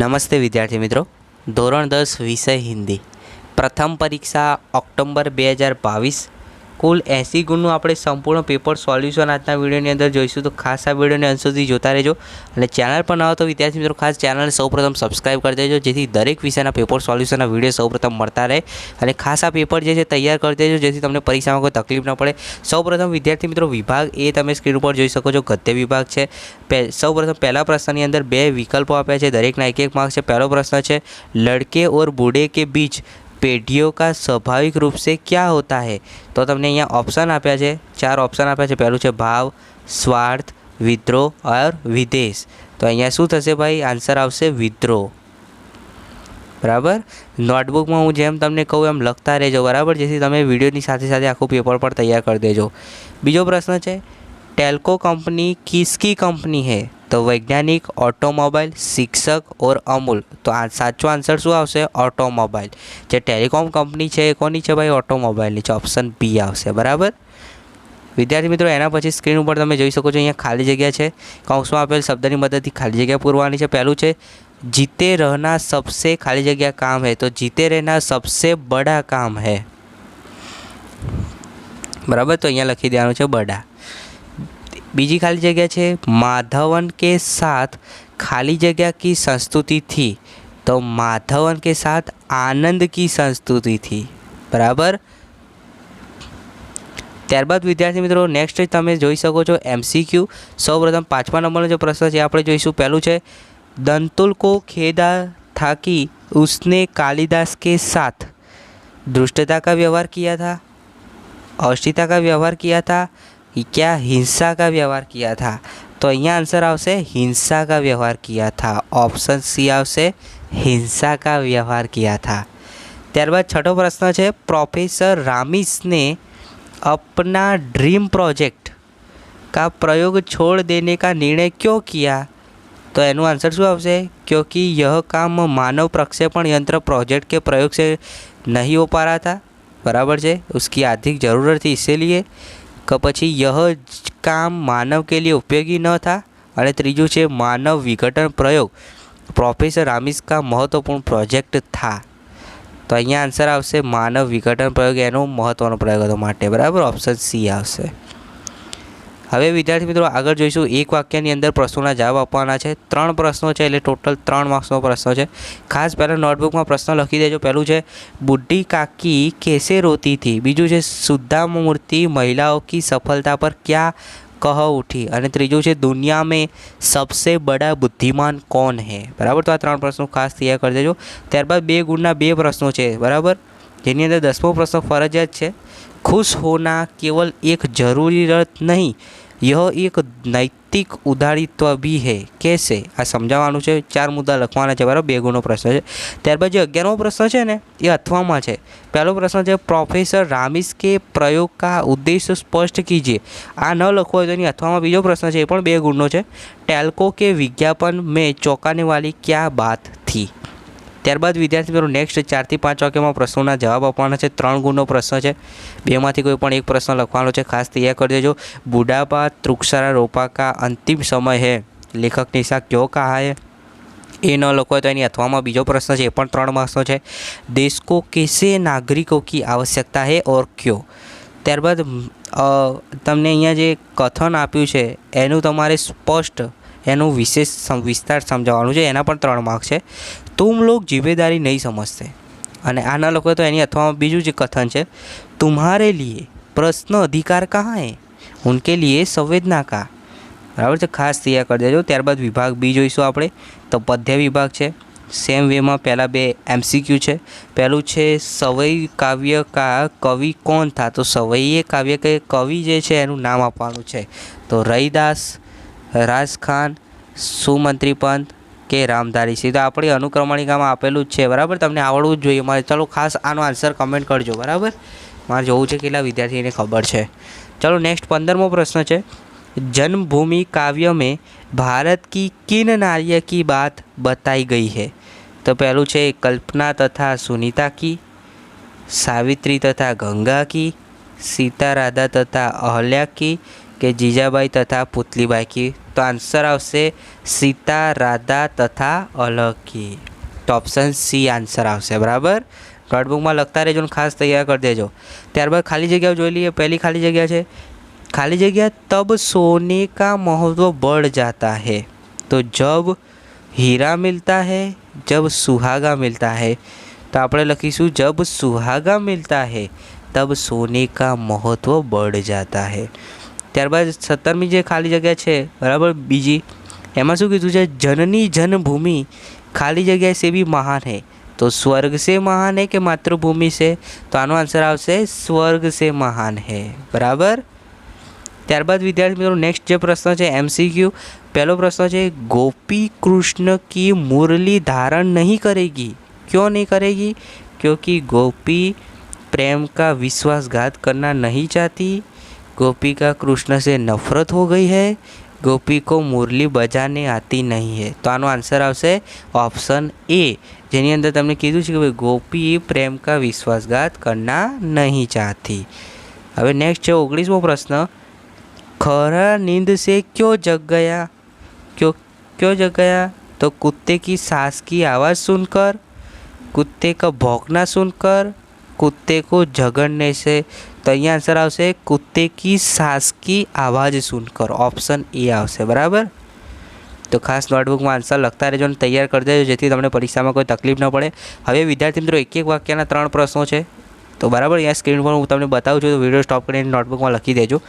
નમસ્તે વિદ્યાર્થી મિત્રો, ધોરણ 10 વિષય હિન્દી પ્રથમ પરીક્ષા ઓક્ટોબર 2022 કુલ 80 ગુણનું આપણે સંપૂર્ણ પેપર સોલ્યુશન આજના વિડીયોની અંદર જોઈશું. તો ખાસ આ વિડીયોને અંત સુધી જોતા રહેજો અને ચેનલ પર ન હોય તો વિદ્યાર્થી મિત્રો ખાસ ચેનલને સૌપ્રથમ સબસ્ક્રાઇબ કરી દેજો, જેથી દરેક વિષયના પેપર સોલ્યુશનના વિડીયો સૌપ્રથમ મળતા રહે. અને ખાસ આ પેપર જે છે તૈયાર કરી દેજો, જેથી તમને પરીક્ષામાં કોઈ તકલીફ ન પડે. સૌપ્રથમ વિદ્યાર્થી મિત્રો વિભાગ એ તમે સ્ક્રીન ઉપર જોઈ શકો છો, ગદ્ય વિભાગ છે. સૌપ્રથમ પહેલા પ્રશ્નની અંદર બે વિકલ્પો આપ્યા છે, દરેકના એક એક માર્ક છે. પહેલો પ્રશ્ન છે, लड़के और बूढ़े के बीच पेढ़ियों का स्वाभाविक रूप से क्या होता है? तो તમને અહીંયા ઓપ્શન આપ્યા છે, ચાર ઓપ્શન આપ્યા છે. પહેલું છે ભાવ, સ્વાર્થ, વિદ્રોહ और વિદેશ. તો અહીંયા શું થશે ભાઈ? આન્સર આવશે વિદ્રોહ. બરાબર. નોટબુકમાં હું જેમ તમને કહું એમ લખતા રહેજો, બરાબર, જેથી તમે વિડીયોની સાથે સાથે આખું પેપર પણ તૈયાર કરી દેજો. બીજો પ્રશ્ન છે, टेल्को कंपनी किसकी कंपनी है? तो वैज्ञानिक, ऑटोमोबाइल, शिक्षक और अमूल. तो साचो आंसर શું આવશે? ऑटोमोबाइल. જે ટેલિકોમ કંપની છે એ કોની છે ભાઈ? ઓટોમોબાઈલની છે. ઓપ્શન બી આવશે. બરાબર વિદ્યાર્થી મિત્રો, એના પછી સ્ક્રીન ઉપર તમે જોઈ શકો છો અહીંયા ખાલી જગ્યા છે. કૌંસમાં આપેલ શબ્દની મદદથી ખાલી જગ્યા પૂરવાની છે. પહેલું છે, જીતે रहना सबसे खाली जगह काम है. तो जीते रहना सबसे बड़ा काम है. બરાબર, તો અહીંયા લખી દેવાનું છે બડા. બીજી ખાલી જગ્યા છે, माधवन के साथ खाली जगह की संस्तुति थी. तो माधवन के साथ आनंद की संस्तुति थी. बराबर. ત્યારબાદ વિદ્યાર્થી મિત્રો નેક્સ્ટ તમે જોઈ શકો છો MCQ. સૌપ્રથમ 5મા નંબરનો જે પ્રશ્ન છે આપણે જોઈશું. પહેલું છે, दंतुल को खेदा था कि उसने कालिदास के साथ दुष्टता का व्यवहार किया था, अश्लीलता का व्यवहार किया था, क्या हिंसा का व्यवहार किया था? तो અહીંયા આન્સર આવશે हिंसा का व्यवहार किया था. ऑप्शन सी આવશે हिंसा का व्यवहार किया था. ત્યારબાદ છઠ્ઠો પ્રશ્ન છે, प्रोफेसर रामिस ने अपना ड्रीम प्रोजेक्ट का प्रयोग छोड़ देने का निर्णय क्यों किया? तो એનું આન્સર શું આવશે? क्योंकि यह काम मानव प्रक्षेपण यंत्र प्रोजेक्ट के प्रयोग से नहीं हो पा रहा था. बराबर है, उसकी आर्थिक ज़रूरत थी इसीलिए. પછી यह काम मानव के लिए उपयोगी न था. અને ત્રીજું છે, मानव विघटन प्रयोग प्रोफेसर रामिस का महत्वपूर्ण प्रोजेक्ट था. તો અહીંયા આન્સર આવશે માનવ વિઘટન પ્રયોગ એનો મહત્વનો પ્રયોગ હતો માટે. બરાબર, ઓપ્શન સી આવશે. હવે વિદ્યાર્થી મિત્રો આગળ જોઈશું. એક વાક્યની અંદર પ્રશ્નોના જવાબ આપવાના છે. 3 પ્રશ્નો છે, એટલે ટોટલ 3 માર્ક્સનો પ્રશ્ન છે. ખાસ પહેલાં નોટબુકમાં પ્રશ્ન લખી દેજો. પહેલું છે, બુઢી કાકી कैसे रोती थी. બીજું છે, સુधा मूर्ति महिलाओं की सफलता पर क्या कह उठी. અને ત્રીજું છે, दुनिया में सबसे बड़ा बुद्धिमान कौन है. बराबर. તો આ 3 પ્રશ્નો ખાસ તૈયાર કરી દેજો. ત્યારબાદ 2 ગુણના 2 પ્રશ્નો છે. બરાબર, જેની અંદર 10મો પ્રશ્ન ફરજિયાત છે, खुश होना केवल एक ज़रूरत नहीं, यह एक नैतिक उदारित्व भी है. कैसे? આ સમજાવવાનું છે. 4 મુદ્દા લખવાના છે. બરાબર, 2 ગુણનો પ્રશ્ન છે. ત્યારબાદ જે 11મો પ્રશ્ન છે ને એ અથવામાં છે. પહેલો પ્રશ્ન છે, પ્રોફેસર રામિસ કે પ્રયોગ કા ઉદ્દેશ્ય સ્પષ્ટ કીजिए. આ ન લખવો હોય તો એની અથવામાં બીજો પ્રશ્ન છે, એ પણ 2 ગુણનો છે. ટેલ્કો કે વિज्ञापन में चौंकाने वाली क्या बात थी. ત્યારબાદ વિદ્યાર્થી મિત્રો નેક્સ્ટ 4 થી 5 વાક્યમાં પ્રશ્નોના જવાબ આપવાના છે. 3 ગુણનો પ્રશ્ન છે. બેમાંથી કોઈ પણ એક પ્રશ્ન લખવાનો છે. ખાસ તૈયાર કરી દેજો. બુઢાપा वृक्षारोपण का अंतिम समय है, लेखक ने ऐसा क्यों कहा है. એ ન લખો હોય તો એની અથવામાં બીજો પ્રશ્ન છે, એ પણ 3 માર્ક્સનો છે. देश को कैसे नागरिकों की आवश्यकता है और क्यों. ત્યારબાદ તમને અહીંયા જે કથન આપ્યું છે એનું તમારે સ્પષ્ટ એનું વિસ્તાર સમજાવવાનું છે. એના પણ 3 માર્ક્સ છે. तुम लोग जिम्मेदारी नहीं समझते. અને આ ન લખો તો એની અથવામાં બીજું જે કથન છે, तुम्हारे लिए प्रश्न अधिकार कहाँ है, उनके लिए संवेदना का. બરાબર છે, ખાસ તૈયાર કરી દેજો. ત્યારબાદ વિભાગ બી જોઈશું આપણે. તો પદ્ય વિભાગ છે. સેમ વેમાં પહેલાં 2 MCQ છે. પહેલું છે, સવઈ કાવ્ય કા કવિ કોણ થા. તો સવઈએ કાવ્ય કે કવિ જે છે એનું નામ આપવાનું છે. તો રૈદાસ, રાજખાન, સુમંત્રી પંત કે રામધારી સિંહ. તો આપણી અનુક્રમણિકામાં આપેલું જ છે. બરાબર, તમને આવડવું જ જોઈએ મારે. ચલો ખાસ આનો આન્સર કમેન્ટ કરજો. બરાબર, મારે જોવું છે કેટલા વિદ્યાર્થીને ખબર છે. ચલો નેક્સ્ટ 15મો પ્રશ્ન છે, जन्मभूमि काव्य में भारत की किन नारियों की बात बताई गई है. तो पहलू છે, कल्पना तथा सुनीता की, सावित्री तथा गंगा की, सीता राधा तथा अहल्या की, કે જીજાબાઈ તથા પુતલીબાઈ કી. તો तो आंसर आवशे सीता, राधा तथा अलकी। तो ऑप्शन सी आंसर आवशे। बराबर, नोटबुक में लखता रहेजो, खास तैयार कर देजो। त्यारबाद खाली जगह जोई लीए। पहली खाली जगह है खाली जगह, तब सोने का महत्व बढ़ जाता है। तो जब हीरा मिलता है, जब सुहागा मिलता है। तो आपणे लखीशू जब सुहागा मिलता है तब सोने का महत्व बढ़ जाता है। त्यारबाद 17મી जे खाली जगह है बराबर बीजी, एमां शुं कीधुं छे, जननी जन्मभूमि खाली जगह से भी महान है। तो स्वर्ग से महान है कि मातृभूमि से? तो आनो आंसर आवशे स्वर्ग से महान है। बराबर। त्यारबाद विद्यार्थी मित्रों नेक्स्ट जो प्रश्न है एमसीक्यू। पहलो प्रश्न है, गोपी कृष्ण की मुरली धारण नहीं करेगी। क्यों नहीं करेगी? क्योंकि गोपी प्रेम का विश्वासघात करना नहीं चाहती, गोपी का कृष्ण से नफरत हो गई है, गोपी को मुरली बजाने आती नहीं है। तो आनो आंसर आवशे ऑप्शन ए, जेनी अंदर तमने कीधुं छे कि गोपी प्रेम का विश्वासघात करना नहीं चाहती। हवे नेक्स्ट है 19मो प्रश्न, खरा नींद से क्यों जग गया? क्यों जग गया? तो कुत्ते की सांस की आवाज़ सुनकर, कुत्ते का भौंकना सुनकर, कुत्ते को झगड़ने से। तो अहीं आंसर आवशे कुत्ते की सांस की आवाज़ सुनकर। ऑप्शन ए आवशे। बराबर। तो खास नोटबुक में आंसर लखता रहेजो, तैयार कर देजो, जेथी तमने परीक्षा में कोई तकलीफ न पड़े। हवे विद्यार्थी मित्रों एक वाक्यना 3 प्रश्नों है। तो बराबर यहाँ स्क्रीन पर हूँ तमने बताऊँ छूँ, तो विडियो स्टॉप करीने नोटबुक में लखी देजो।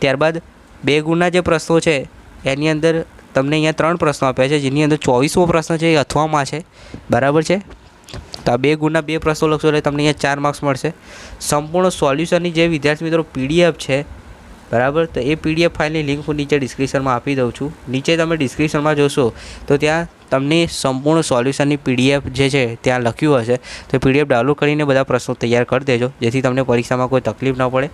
त्यारबाद 2 गुणना जे प्रश्नों है एनी अंदर तमने अहींया 3 प्रश्नों आप्या छे, जेनी अंदर 24मो प्रश्न है अथवा में है। बराबर है। तो आ 2 गुणना 2 प्रश्नों लखशो એટલે તમને અહીંયા 4 मार्क्स મળશે। संपूर्ण सोल्यूशननी जे विद्यार्थी मित्रों पीडीएफ है बराबर, तो ये पीडीएफ फाइलनी लिंक हूँ नीचे डिस्क्रिप्शन में आपी दऊँ छूँ। नीचे तमे डिस्क्रिप्शन में जोशो तो त्यां तमने संपूर्ण सोल्यूशननी पीडीएफ जे छे त्यां लख्युं हशे। तो पीडीएफ डाउनलोड करीने बधा प्रश्नों तैयार कर देजो, जेथी तमने परीक्षा में कोई तकलीफ न पड़े।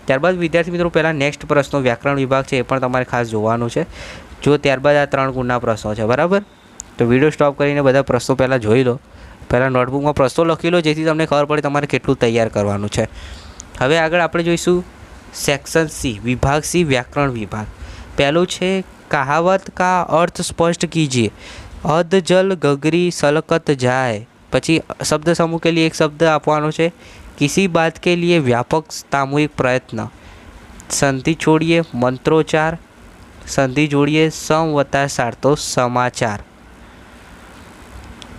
त्यारबाद विद्यार्थी मित्रों पहला नेक्स्ट प्रश्नों व्याकरण विभाग है, पण तमारे खास जोवानुं छे। जो त्यारबाद आ 3 गुणना प्रश्नों है। बराबर। तो विडियो स्टॉप करीने बधा प्रश्नों पहला जोई लो। पहला नोटबुक में प्रश्नों लखी लो, जेथी तमने खबर पड़े तमारे केटलुं तैयार करवानुं छे। हवे आगळ आपणे जोईशुं सेक्शन सी, विभाग सी व्याकरण विभाग। पहलू छे कहावत का अर्थ स्पष्ट कीजिए। अध जल गगरी सलकत जाए। पछी शब्द समूह के लिए एक शब्द आपवानो छे, किसी बात के लिए व्यापक सामूहिक प्रयत्न। संधि छोड़िए मंत्रोच्चार, संधि जोड़िए सम वत्ता सार तो समाचार।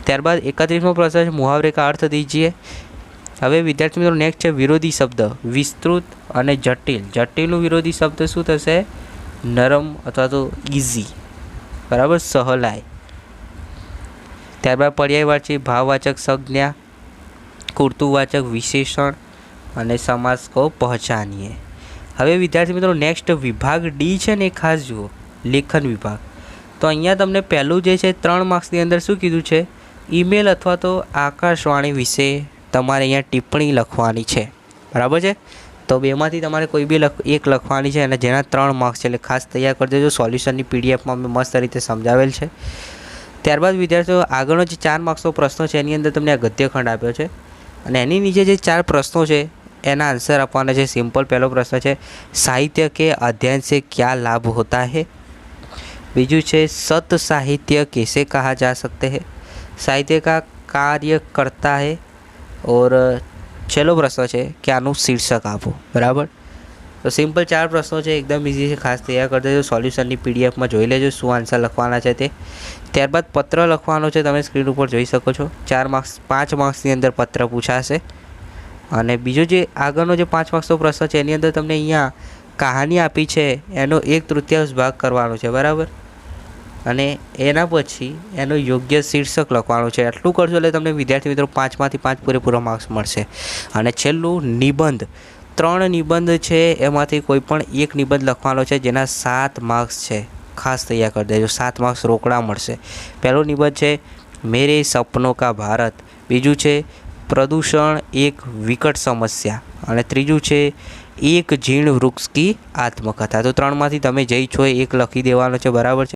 त्यारबाद 31मो प्रश्न है, मुहावरे का अर्थ दीजिए। हवे विद्यार्थी मित्रों नेक्स्ट है विरोधी शब्द, विस्तृत और जटिल। जटिलનું विरोधी शब्द શું થશે? नरम अथवा तो इजी। बराबर, सहलाय। त्यारबाद पर्यायवाची भाववाचक संज्ञा, कर्तृवाचक विशेषण और समास को पहचानिए। हवे विद्यार्थी मित्रों नेक्स्ट विभाग डी है ने खास जुओ, लेखन विभाग। तो अहींया तमने पहलू जे छे 3 मार्क्सनी अंदर शुं कीधुं छे, ईमेल अथवा तो आकाशवाणी विषे तमारे अहींया टिप्पणी लखवानी छे। बराबर है। तो बेमांथी तमारे कोई भी एक लखवानी है, जेना 3 मार्क्स है, खास तैयार कर देजो। सोल्यूशननी पीडीएफ में मैं मस्त रीते समझावेल है। त्यारबाद विद्यार्थीओ आगळनो जे 4 मार्क्सनो प्रश्न है एनी अंदर तमने आ गद्यखंड आप्यो छे अने एनी नीचे जे 4 प्रश्नों है एना आंसर आपवाना है। सिंपल पहलो प्रश्न है, साहित्य के अध्ययन से क्या लाभ होता है? बीजू है, सत साहित्य कैसे कहा जा सकते हैं? साहित्य का कार्य करता है। और छेल्लो प्रश्न है, क्यानुं शीर्षक आपो। बराबर। तो सिंपल 4 प्रश्नों है, एकदम इजी है, खास तैयार कर देजो। सोल्यूशननी पीडीएफ में जोई लेजो शुं आंसर लखवाना है ते। त्यारबाद पत्र लखवानो है, तमे स्क्रीन पर जोई शको छो। 5 मार्क्सनी अंदर पत्र पूछाशे। अने बीजो जे आगळनो जे 5 मार्क्सनो प्रश्न है एनी अंदर तमने अहींया कहानी आपी है एनो 1/3 भाग करवानो है। बराबर। अने एना पछी एनो योग्य शीर्षक लखवानुं छे। आटલું करशो એટલે તમને વિદ્યાર્થી મિત્રો 5 માંથી 5 પૂરેપૂરા માર્ક્સ મળશે। અને છેલ્લું નિબંધ, 3 નિબંધ છે એમાંથી કોઈ પણ એક નિબંધ લખવાનો છે જેના 7 માર્ક્સ છે। ખાસ તૈયાર કરી દેજો, 7 માર્ક્સ રોકડા મળશે। પહેલો નિબંધ છે मेरे सपनों का भारत, बीजू છે प्रदूषण एक विकट समस्या અને ત્રીજું છે एक जीर्ण वृक्ष की आत्मकथा। तो 3 मांथी तमे जे छो एक लखी देवानो छे। बराबर है।